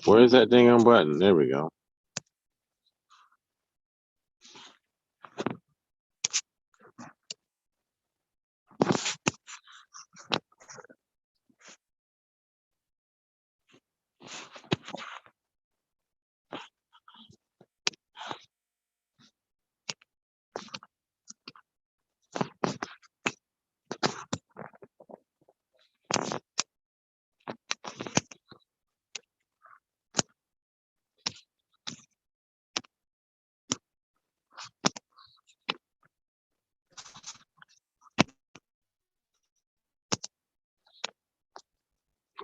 Where's that dang on button? There we go.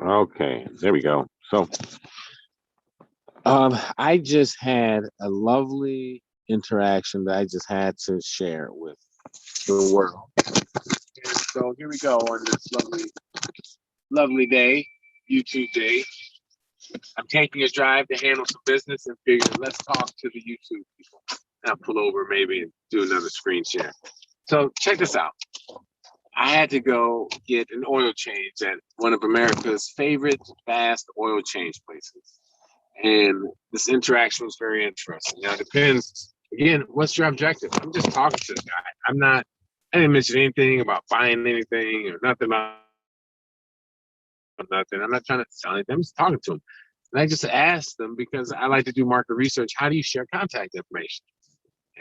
Okay, there we go. So, I just had a lovely interaction that I just had to share with the world. And so here we go on this lovely day, YouTube day. I'm taking a drive to handle some business and figured let's talk to the YouTube people. I'll pull over maybe and do another screen share. So check this out. I had to go get an oil change at one of America's favorite fast oil change places. And this interaction was very interesting. Now, it depends, again, what's your objective? I'm just talking to the guy. I didn't mention anything about buying anything or nothing about nothing. I'm not trying to sell anything. I'm just talking to him. And I just asked them because I like to do market research. How do you share contact information?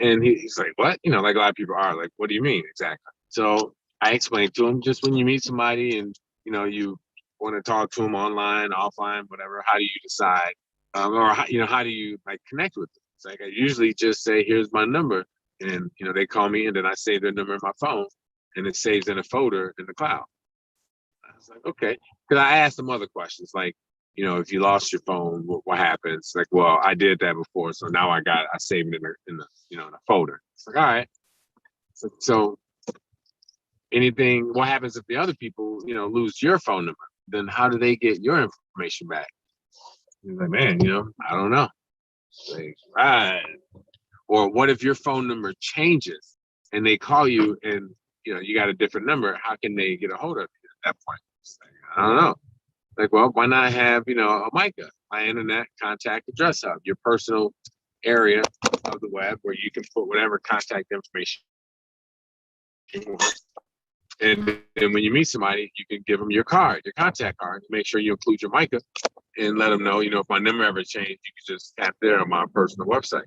And he's like, what? Like a lot of people are like, what do you mean exactly? So I explained to him, just when you meet somebody and, you want to talk to them online, offline, whatever, how do you decide? Or, how do you connect with them? It's like, I usually just say, here's my number. And, they call me and then I save their number in my phone and it saves in a folder in the cloud. I was like, okay. Because I asked them other questions like, if you lost your phone, what happens? Like, well, I did that before, so now I saved it in the in a folder. It's like, all right. So anything, what happens if the other people, lose your phone number? Then how do they get your information back? He's like, man, I don't know. Like, right. Or what if your phone number changes and they call you and you got a different number? How can they get a hold of you at that point? Like, I don't know. Like, well, why not have, a MICA, my internet contact address hub, your personal area of the web where you can put whatever contact information you want. And then when you meet somebody, you can give them your card, your contact card, make sure you include your MICA and let them know, if my number ever changed, you can just tap there on my personal website.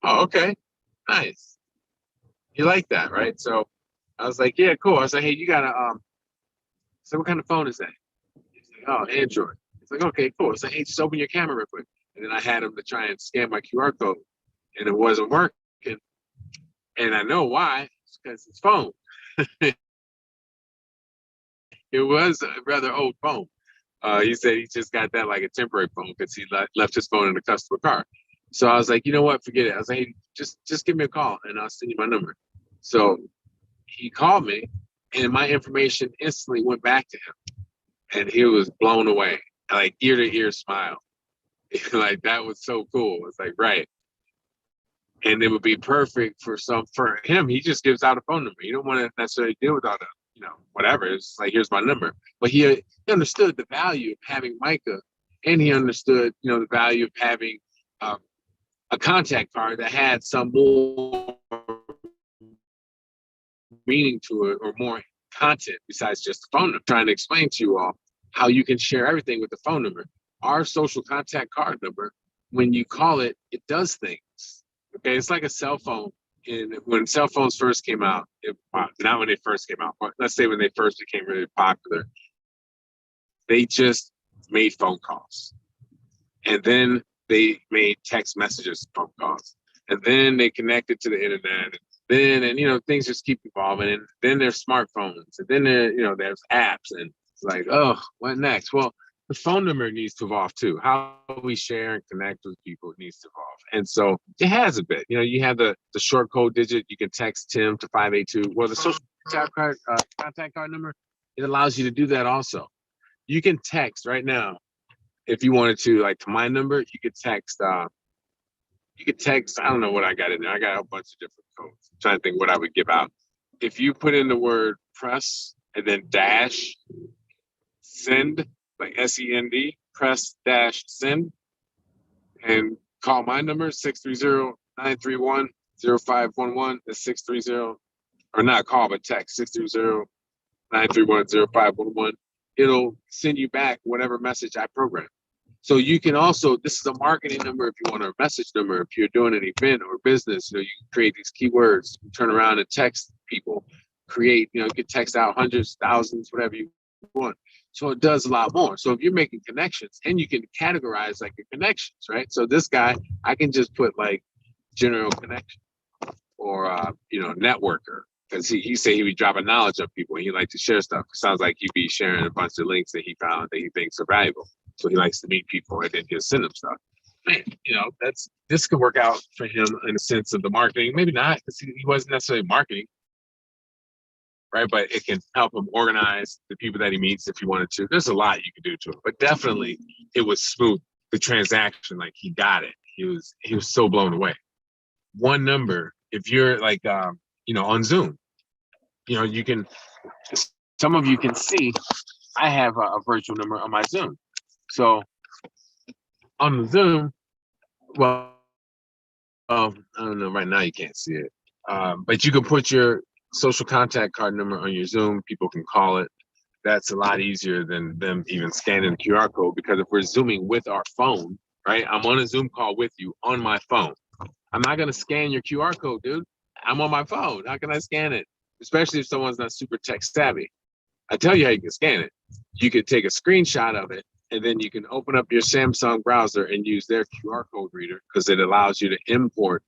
Oh, okay. Nice. You like that, right? So I was like, yeah, cool. I was like, hey, you got a, so what kind of phone is that? Oh, Android. It's like, okay, cool. It's like, hey, just open your camera real quick. And then I had him to try and scan my QR code and it wasn't working. And I know why. It's because his phone. It was a rather old phone. He said he just got that like a temporary phone because he left his phone in the customer car. So I was like, you know what, forget it. I was like, hey, just give me a call and I'll send you my number. So he called me and my information instantly went back to him. And he was blown away, like ear to ear smile. Like that was so cool. It's like, right. And it would be perfect for him. He just gives out a phone number. You don't want to necessarily deal with all the, whatever. It's like, here's my number. But he understood the value of having MICA, and he understood, the value of having a contact card that had some more meaning to it or more content besides just the phone number. I'm trying to explain to you all how you can share everything with the phone number. Our social contact card number, when you call it, it does things. Okay, it's like a cell phone. And when cell phones first came out, not when they first came out, but let's say when they first became really popular, they just made phone calls. And then they made text messages phone calls. And then they connected to the internet. And things just keep evolving. And then there's smartphones. And then there's apps. And it's like, oh, what next? Well, the phone number needs to evolve too. How we share and connect with people needs to evolve. And so it has a bit. You have the short code digit. You can text Tim to 582. Well, the social contact card number, it allows you to do that also. You can text right now if you wanted to, like to my number, you could text, I don't know what I got in there. I got a bunch of different codes. I'm trying to think what I would give out. If you put in the word press and then dash send, like SEND, press dash send, and call my number 630-931-0511. That's 630, or not call, but text 630-931-0511. It'll send you back whatever message I program. So you can also, this is a marketing number if you want, a message number. If you're doing an event or business, you know, you can create these keywords, turn around and text people, create, you know, you can text out hundreds, thousands, whatever you want. So it does a lot more. So if you're making connections, and you can categorize like your connections, right? So this guy, I can just put like general connection or, you know, networker. Because he said he would drop a knowledge on people and he liked to share stuff. It sounds like he'd be sharing a bunch of links that he found that he thinks are valuable. So he likes to meet people and then he'll send them stuff. Man, you know, this could work out for him in the sense of the marketing. Maybe not, because he wasn't necessarily marketing, right? But it can help him organize the people that he meets if he wanted to. There's a lot you can do to it, but definitely it was smooth. The transaction, like he got it. He was so blown away. One number, if you're like, you know, on Zoom, you know, you can, some of you can see, I have a virtual number on my Zoom. So on the Zoom, well, I don't know, right now you can't see it. But you can put your social contact card number on your Zoom. People can call it. That's a lot easier than them even scanning the QR code, because if we're Zooming with our phone, right? I'm on a Zoom call with you on my phone. I'm not gonna scan your QR code, dude. I'm on my phone. How can I scan it? Especially if someone's not super tech savvy. I tell you how you can scan it. You can take a screenshot of it, and then you can open up your Samsung browser and use their QR code reader, because it allows you to import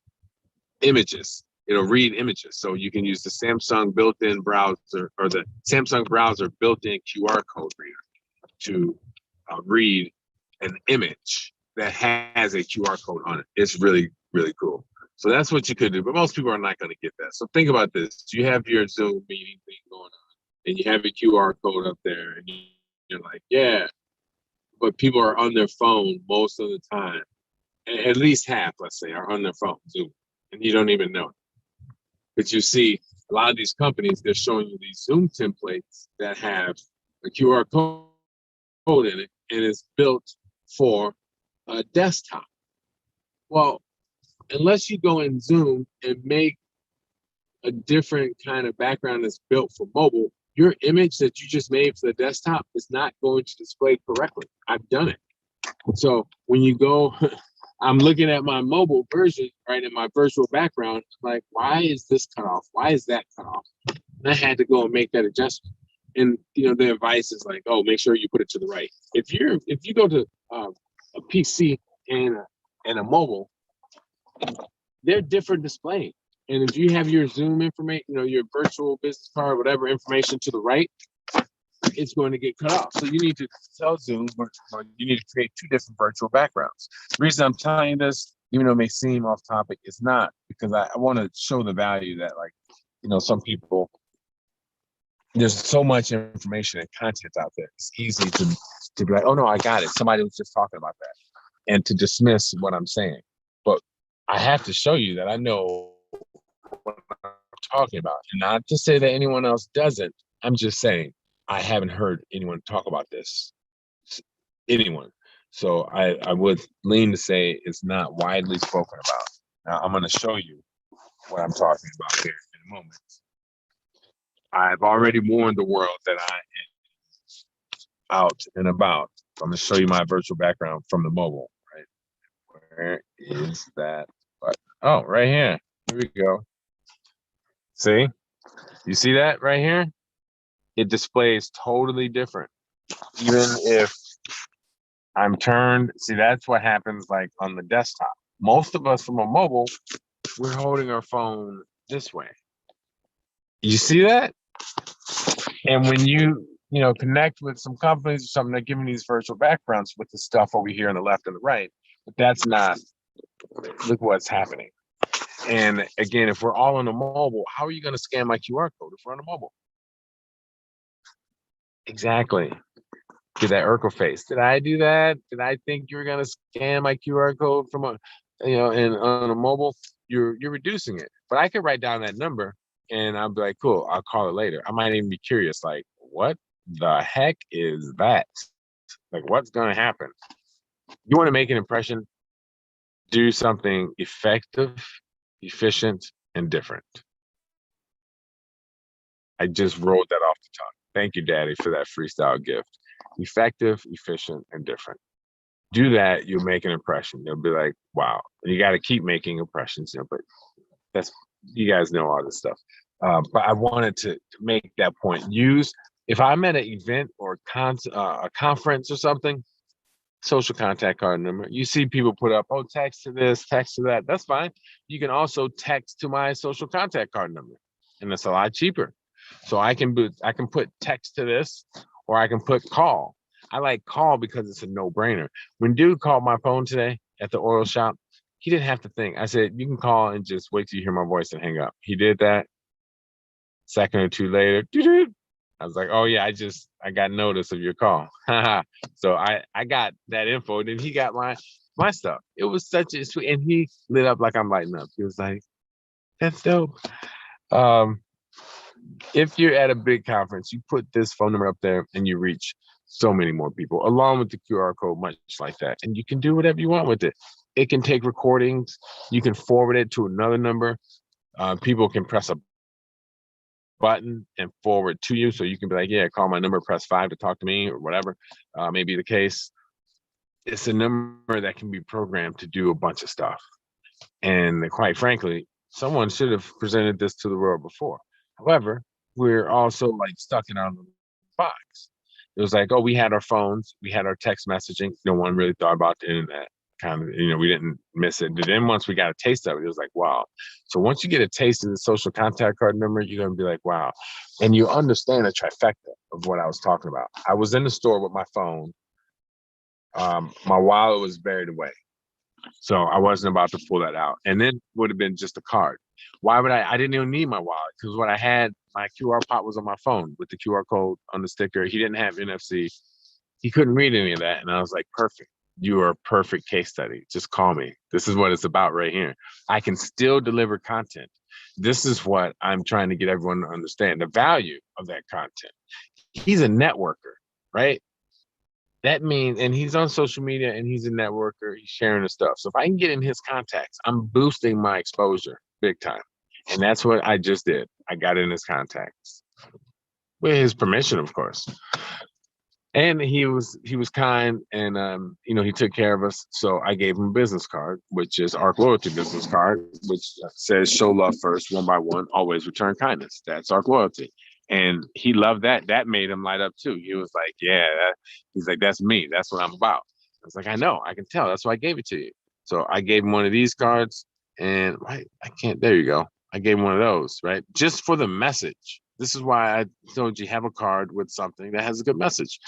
images. It'll read images. So you can use the Samsung built-in browser, or the Samsung browser built-in QR code reader to read an image that has a QR code on it. It's really, really cool. So that's what you could do, but most people are not going to get that. So think about this. You have your Zoom meeting thing going on, and you have a QR code up there, and you're like, yeah, but people are on their phone most of the time. At least half, let's say, are on their phone, Zoom, and you don't even know it. But you see, a lot of these companies, they're showing you these Zoom templates that have a QR code in it, and it's built for a desktop. Well, unless you go in Zoom and make a different kind of background that's built for mobile, your image that you just made for the desktop is not going to display correctly. I've done it. So when you go, I'm looking at my mobile version, right, in my virtual background, like, why is this cut off? Why is that cut off? And I had to go and make that adjustment. And you know, the advice is like, oh, make sure you put it to the right. If you go to a PC and a mobile, they're different displaying. And if you have your Zoom information, you know, your virtual business card, whatever information to the right, it's going to get cut off. So you need to tell Zoom, or you need to create two different virtual backgrounds. The reason I'm telling you this, even though it may seem off topic, it's not, because I want to show the value that, like, you know, some people, there's so much information and content out there. It's easy to be like, oh no, I got it. Somebody was just talking about that, and to dismiss what I'm saying. But I have to show you that I know what I'm talking about, and not to say that anyone else doesn't. I'm just saying I haven't heard anyone talk about this. Anyone. So I would lean to say it's not widely spoken about. Now I'm going to show you what I'm talking about here in a moment. I've already warned the world that I am out and about. I'm going to show you my virtual background from the mobile. Right? Where is that button? Oh, right here. Here we go. See? You see that right here? It displays totally different. Even if I'm turned, see, that's what happens like on the desktop. Most of us from a mobile, we're holding our phone this way. You see that? And when you connect with some companies or something, they're giving these virtual backgrounds with the stuff over here on the left and the right, but that's not, look what's happening. And again, if we're all on a mobile, how are you going to scan my QR code if we're on a mobile? Exactly. Did that Urkel face? Did I do that? Did I think you were going to scan my QR code from a, and on a mobile? You're reducing it. But I could write down that number and I'll be like, cool, I'll call it later. I might even be curious, like, what the heck is that? Like, what's going to happen? You want to make an impression? Do something effective, efficient, and different. I just rolled that off the tongue. Thank you, Daddy, for that freestyle gift. Effective, efficient, and different. Do that, you'll make an impression. You'll be like, wow. And you got to keep making impressions, but that's, you guys know all this stuff. But I wanted to make that point. If I'm at an event or a conference or something, social contact card number. You see people put up, oh, text to this, text to that. That's fine. You can also text to my social contact card number, and it's a lot cheaper. So I can put text to this, or I can put call. I like call because it's a no-brainer. When dude called my phone today at the oil shop, he didn't have to think. I said, you can call and just wait till you hear my voice and hang up. He did that. Second or two later, I was like, oh yeah, I got notice of your call. So I got that info, and then he got my stuff. It was such a sweet, and he lit up like I'm lighting up. He was like, that's dope. If you're at a big conference, you put this phone number up there and you reach so many more people, along with the QR code, much like that. And you can do whatever you want with it. It can take recordings. You can forward it to another number. People can press a button and forward to you. So you can be like, yeah, call my number, press 5 to talk to me, or whatever may be the case. It's a number that can be programmed to do a bunch of stuff. And quite frankly, someone should have presented this to the world before. However, we're also like stuck in our box. It was like, oh, we had our phones, we had our text messaging. No one really thought about the internet. Kind of, we didn't miss it. But then once we got a taste of it, it was like, wow. So once you get a taste of the social contact card number, you're gonna be like, wow. And you understand the trifecta of what I was talking about. I was in the store with my phone. My wallet was buried away. So I wasn't about to pull that out. And then would have been just a card. Why would I didn't even need my wallet, because what I had, my QR pop was on my phone with the QR code on the sticker. He didn't have NFC. He couldn't read any of that. And I was like, perfect. You are a perfect case study. Just call me. This is what it's about right here. I can still deliver content. This is what I'm trying to get everyone to understand, the value of that content. He's a networker, right? That means, and he's on social media and he's a networker, he's sharing the stuff. So if I can get in his contacts, I'm boosting my exposure big time. And that's what I just did. I got in his contacts with his permission, of course. And he was kind, and he took care of us. So I gave him a business card, which is ARC Loyalty business card, which says show love first, one by one, always return kindness. That's ARC Loyalty. And he loved that. That made him light up too. He was like, yeah, he's like, that's me. That's what I'm about. I was like, I know, I can tell. That's why I gave it to you. So I gave him one of these cards, and I can't, there you go. I gave him one of those, right? Just for the message. This is why I told you have a card with something that has a good message.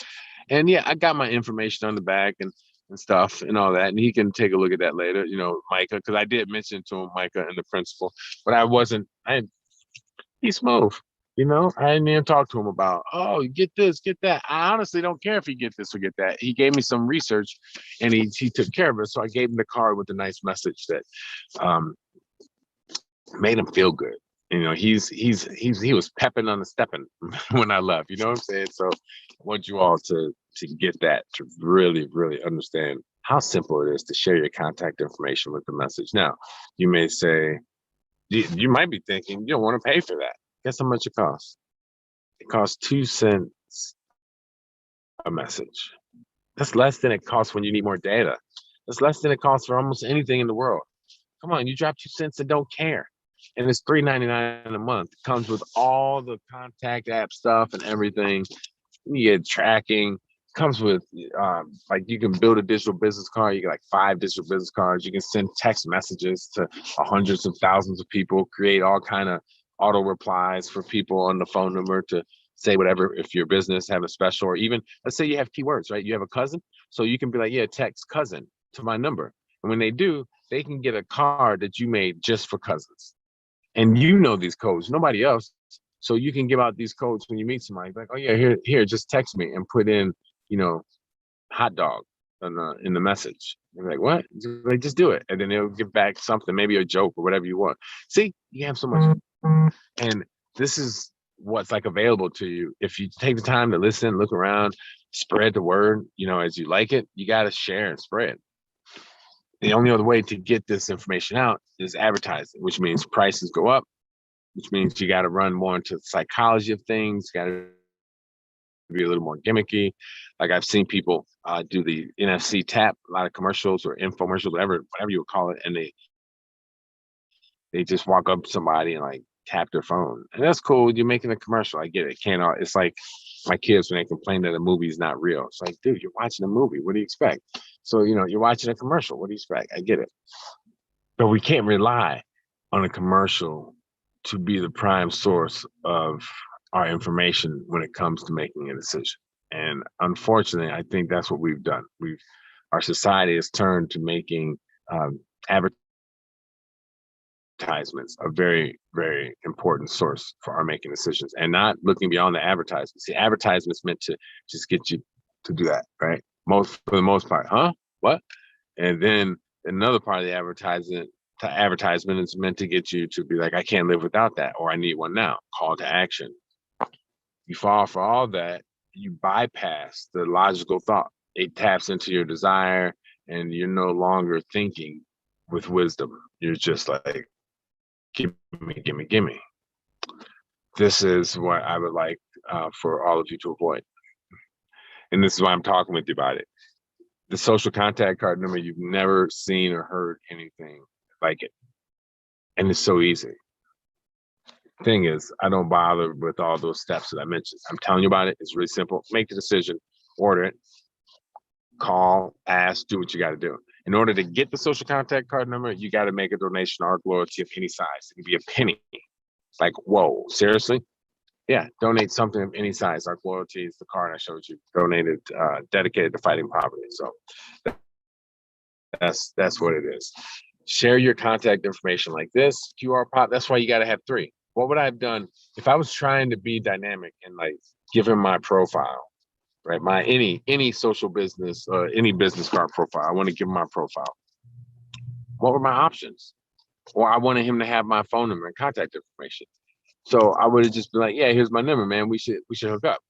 And yeah, I got my information on the back and stuff and all that. And he can take a look at that later, Micah, because I did mention to him, Micah and the principal, but he's smooth. I didn't even talk to him about, oh, get this, get that. I honestly don't care if he get this or get that. He gave me some research and he took care of it. So I gave him the card with a nice message that made him feel good. He was pepping on the stepping when I left. You know what I'm saying? So I want you all to get that, to really, really understand how simple it is to share your contact information with the message. Now, you may say, you might be thinking, you don't want to pay for that. Guess how much it costs? It costs 2 cents a message. That's less than it costs when you need more data. That's less than it costs for almost anything in the world. Come on, you drop 2 cents and don't care. And it's $3.99 a month. It comes with all the contact app stuff and everything. You get tracking. It comes with you can build a digital business card. You get like 5 digital business cards. You can send text messages to hundreds of thousands of people. Create all kind of auto replies for people on the phone number to say whatever. If your business have a special, or even let's say you have keywords, right? You have a cousin, so you can be like, yeah, text cousin to my number, and when they do, they can get a card that you made just for cousins. And these codes, nobody else. So you can give out these codes when you meet somebody. Like, oh yeah, here, just text me and put in, hot dog in the message. You're like, what? Like, just do it, and then they'll give back something, maybe a joke or whatever you want. See, you have so much, and this is what's like available to you if you take the time to listen, look around, spread the word. As you like it, you got to share and spread. The only other way to get this information out is advertising, which means prices go up, which means you got to run more into the psychology of things, got to be a little more gimmicky. Like I've seen people do the NFC tap, a lot of commercials or infomercials, whatever you would call it, and they just walk up to somebody and like tap their phone, and that's cool. You're making a commercial. I get it. Can't. It's like my kids when they complain that a movie is not real. It's like, dude, you're watching a movie. What do you expect? So you're watching a commercial. What do you expect? I get it, but we can't rely on a commercial to be the prime source of our information when it comes to making a decision. And unfortunately, I think that's what we've done. Our society has turned to making advertisements a very, very important source for our making decisions, and not looking beyond the advertisements. The advertisements meant to just get you to do that, right? For the most part, huh? What? And then another part of the advertisement is meant to get you to be like, I can't live without that, or I need one now. Call to action. You fall for all that, you bypass the logical thought. It taps into your desire, and you're no longer thinking with wisdom. You're just like, give me. This is what I would like for all of you to avoid. And this is why I'm talking with you about it. The social contact card number, you've never seen or heard anything like it. And it's so easy. Thing is, I don't bother with all those steps that I mentioned. I'm telling you about it. It's really simple. Make the decision, order it, call, ask, do what you got to do. In order to get the social contact card number, you got to make a donation or loyalty of any size. It can be a penny. Like, whoa, seriously? Yeah, donate something of any size. Our loyalty is the card I showed you, donated, dedicated to fighting poverty. So that's what it is. Share your contact information like this, QR pop. That's why you got to have 3. What would I have done if I was trying to be dynamic and like give him my profile, right? My any social business or any business card profile. I want to give him my profile. What were my options? Or I wanted him to have my phone number and contact information. So I would have just been like, yeah, here's my number, man. We should hook up.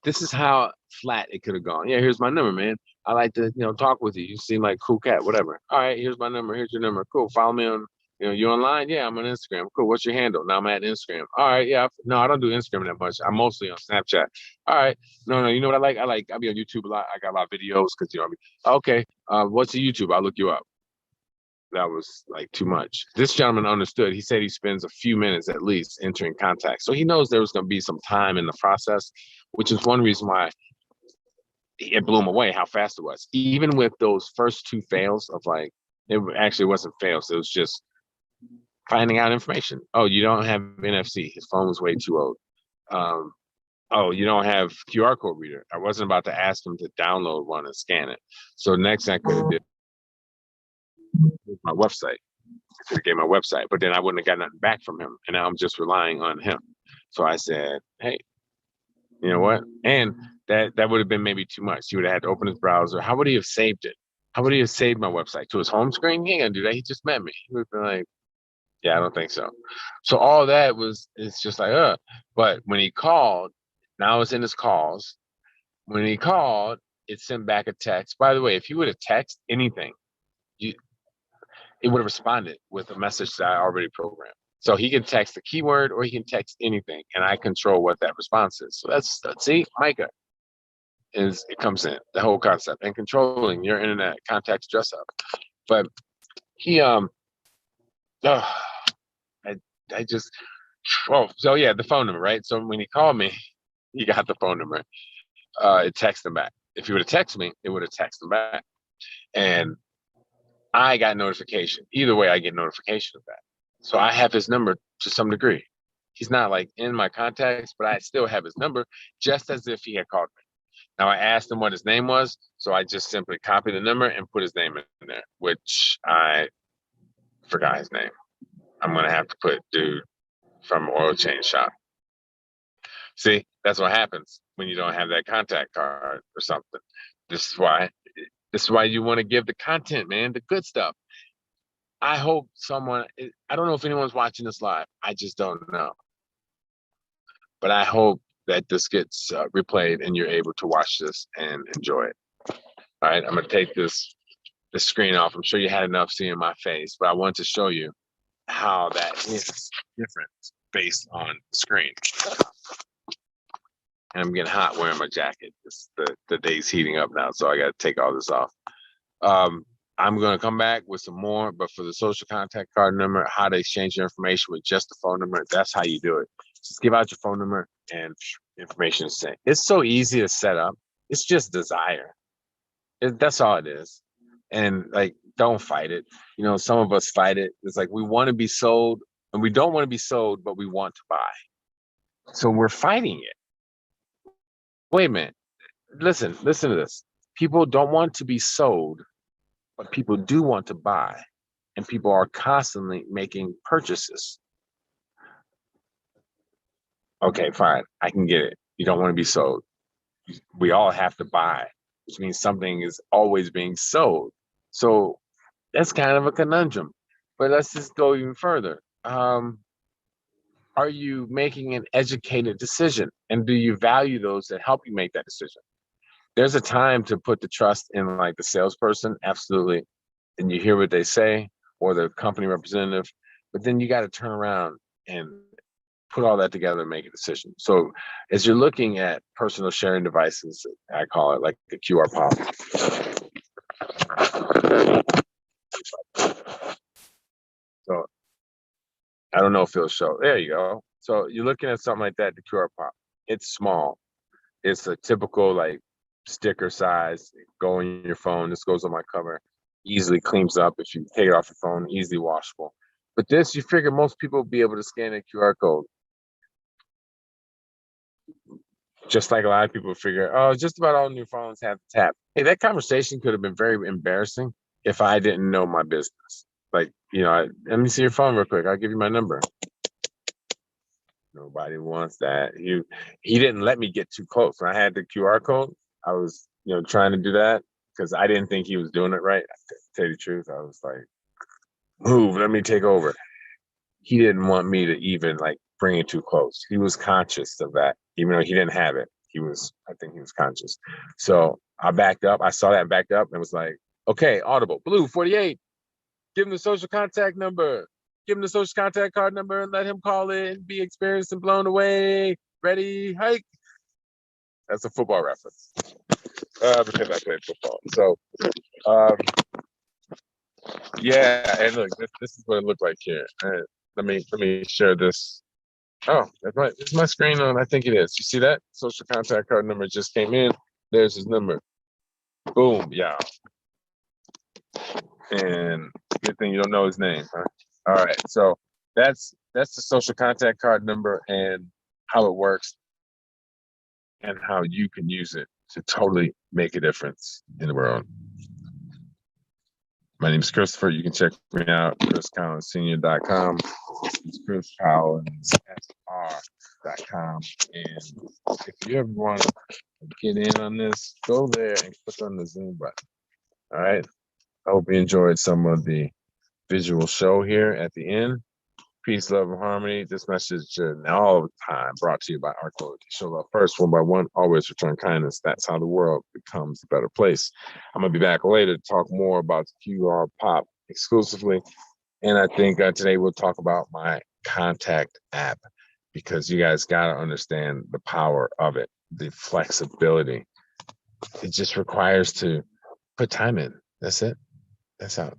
This is how flat it could have gone. Yeah, here's my number, man. I like to, talk with you. You seem like a cool cat, whatever. All right, here's my number. Here's your number. Cool. Follow me on, you online? Yeah, I'm on Instagram. Cool. What's your handle? Now I'm at Instagram. All right. Yeah. No, I don't do Instagram that much. I'm mostly on Snapchat. All right. No, you know what I like? I'll be on YouTube a lot. I got a lot of videos because, okay. What's the YouTube? I'll look you up. That was like too much. This gentleman understood. He said he spends a few minutes at least entering contact. So he knows there was going to be some time in the process, which is one reason why it blew him away how fast it was. Even with those first 2 fails of like, it actually wasn't fails. It was just finding out information. Oh, you don't have NFC. His phone was way too old. Oh, you don't have QR code reader. I wasn't about to ask him to download one and scan it. So next I could have did my website. I could have gave my website, but then I wouldn't have got nothing back from him. And now I'm just relying on him. So I said, hey, you know what? And that would have been maybe too much. He would have had to open his browser. How would he have saved it? How would he have saved my website? To his home screen? He ain't gonna do that. He just met me. He would have been like, yeah, I don't think so. So all that it's just like, But when he called, now it's in his calls. When he called, it sent back a text. By the way, if you would have texted anything, it would have responded with a message that I already programmed. So he can text a keyword or he can text anything, and I control what that response is. So that's see, Micah it comes in the whole concept and controlling your internet contacts dress up. But he I just so yeah, the phone number, right? So when he called me, he got the phone number. It texted him back. If he would have texted me, it would have texted him back. And I got notification. Either way, I get notification of that. So I have his number to some degree. He's not like in my contacts, but I still have his number just as if he had called me. Now I asked him what his name was, so I just simply copied the number and put his name in there, which I forgot his name. I'm gonna have to put dude from oil change shop. See, that's what happens when you don't have that contact card or something. This is why you want to give the content, man, the good stuff. I hope I don't know if anyone's watching this live. I just don't know. But I hope that this gets replayed and you're able to watch this and enjoy it. All right, I'm gonna take this the screen off. I'm sure you had enough seeing my face, but I want to show you how that is different based on the screen. And I'm getting hot wearing my jacket. The day's heating up now, so I got to take all this off. I'm going to come back with some more, but for the social contact card number, how to exchange your information with just the phone number, that's how you do it. Just give out your phone number and information is sent. It's so easy to set up. It's just desire. That's all it is. And like, don't fight it. You know, some of us fight it. It's like we want to be sold and we don't want to be sold, but we want to buy. So we're fighting it. Wait a minute. Listen to this. People don't want to be sold, but people do want to buy. And people are constantly making purchases. Okay, fine. I can get it. You don't want to be sold. We all have to buy, which means something is always being sold. So that's kind of a conundrum. But let's just go even further. Are you making an educated decision? And do you value those that help you make that decision? There's a time to put the trust in like the salesperson, absolutely. And you hear what they say, or the company representative, but then you got to turn around and put all that together and make a decision. So as you're looking at personal sharing devices, I call it like the QR pop. So I don't know if it'll show. There you go. So you're looking at something like that, the QR pop. It's small. It's a typical like sticker size. Go on your phone. This goes on my cover. Easily cleans up if you take it off your phone. Easily washable. But this, you figure most people will be able to scan a QR code. Just like a lot of people figure, oh, just about all new phones have the tap. Hey, that conversation could have been very embarrassing if I didn't know my business. Like, you know, let me see your phone real quick. I'll give you my number. Nobody wants that. He didn't let me get too close. When I had the QR code, I was, you know, trying to do that because I didn't think he was doing it right. To tell you the truth, I was like, move, let me take over. He didn't want me to even like bring it too close. He was conscious of that, even though he didn't have it. I think he was conscious. So I backed up. I saw that backed up and was like, okay, Audible, Blue 48, give him the social contact number. Give him the social contact card number and let him call in, be experienced and blown away. Ready, hike. That's a football reference. Because I played football. So, yeah, and look, this is what it looked like here. Let me share this. Oh, that's my screen on. I think it is. You see that? Social contact card number just came in. There's his number. Boom, yeah. And good thing you don't know his name, huh? All right, so that's the social contact card number and how it works and how you can use it to totally make a difference in the world. My name is Christopher. You can check me out, chriscollinssenior.com. It's chriscollinssr.com. And if you ever want to get in on this, go there and click on the Zoom button. All right. I hope you enjoyed some of the visual show here at the end. Peace, love, and harmony. This message all the time brought to you by our quality show love first, one by one, always return kindness. That's how the world becomes a better place. I'm going to be back later to talk more about the QR pop exclusively. And I think today we'll talk about my contact app because you guys got to understand the power of it, the flexibility. It just requires to put time in. That's it. That's how.